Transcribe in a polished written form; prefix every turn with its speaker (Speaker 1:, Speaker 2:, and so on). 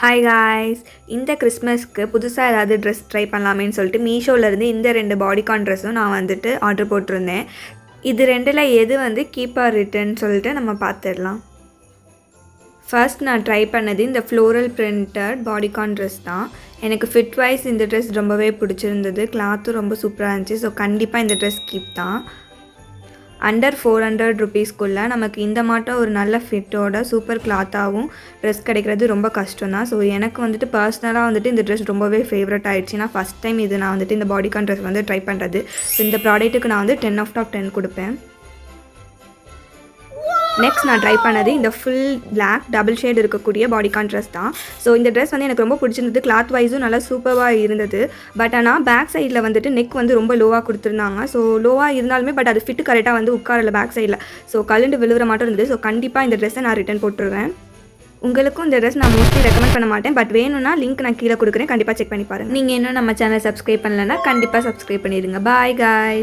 Speaker 1: Hi guys, இந்த கிறிஸ்மஸ்க்கு புதுசாக ஏதாவது ட்ரெஸ் ட்ரை பண்ணலாமேன்னு சொல்லிட்டு மீஷோலேருந்து இந்த 2 பாடிகான் ட்ரெஸ்ஸும் நான் வந்துட்டு ஆர்டர் போட்டிருந்தேன். இது 2ல் எது கீப் ஆர் ரிட்டர்ன் சொல்லிட்டு நம்ம பார்த்துடலாம். ஃபர்ஸ்ட் நான் ட்ரை பண்ணது இந்த ஃப்ளோரல் பிரிண்டட் பாடிகான் ட்ரெஸ் தான். எனக்கு ஃபிட் வைஸ் இந்த ட்ரெஸ் ரொம்பவே பிடிச்சிருந்தது. கிளாத்தும் ரொம்ப சூப்பராக இருந்துச்சு. ஸோ கண்டிப்பாக இந்த ட்ரெஸ் கீப் தான். அண்டர் 400 ருபீஸ்க்குள்ளே நமக்கு இந்த மாட்டம் ஒரு நல்ல ஃபிட்டோட சூப்பர் கிளாத்தாகவும் ட்ரெஸ் கிடைக்கிறது ரொம்ப கஷ்டம் தான். ஸோ எனக்கு பர்சனலாக இந்த ட்ரெஸ் ரொம்பவே ஃபேவரட் ஆகிடுச்சு. நான் ஃபஸ்ட் டைம் இது நான் இந்த பாடிகான் ட்ரெஸ் ட்ரை பண்ணுறது. ஸோ இந்த ப்ராடக்ட்டுக்கு நான் 10/10 கொடுப்பேன். நெக்ஸ்ட் நான் ட்ரை பண்ணது இந்த ஃபுல் பிளாக் டபுள் ஷேட் இருக்கக்கூடிய பாடிகான் ட்ரெஸ் தான். ஸோ இந்த ட்ரெஸ் எனக்கு ரொம்ப பிடிச்சிருந்தது. கிளாத் வைஸும் நல்லா சூப்பராக இருந்தது. பட் ஆனால் பேக் சைடில் நெக் ரொம்ப லோவாக கொடுத்துருந்தாங்க. ஸோ லோவாக இருந்தாலுமே பட் அது ஃபிட்டு கரெக்டாக உட்காரல பேக் சைடில். ஸோ கலண்டு விழுவுற மாட்டம் இருந்தது. ஸோ கண்டிப்பாக இந்த ட்ரெஸ்ஸை நான் ரிட்டர்ன் போட்டுருவேன். உங்களுக்கும் இந்த ட்ரெஸ் நான் மோஸ்ட்லி ரெக்கமெண்ட் பண்ண மாட்டேன். பட் வேணும்னா லிங்க் நான் கீழே கொடுக்குறேன். கண்டிப்பாக செக் பண்ணி பாருங்கள். நீங்கள் இன்னும் நம்ம சேனல் சப்ஸ்கிரைப் பண்ணலைன்னா கண்டிப்பாக சப்ஸ்கிரைப் பண்ணிடுங்க. Bye guys.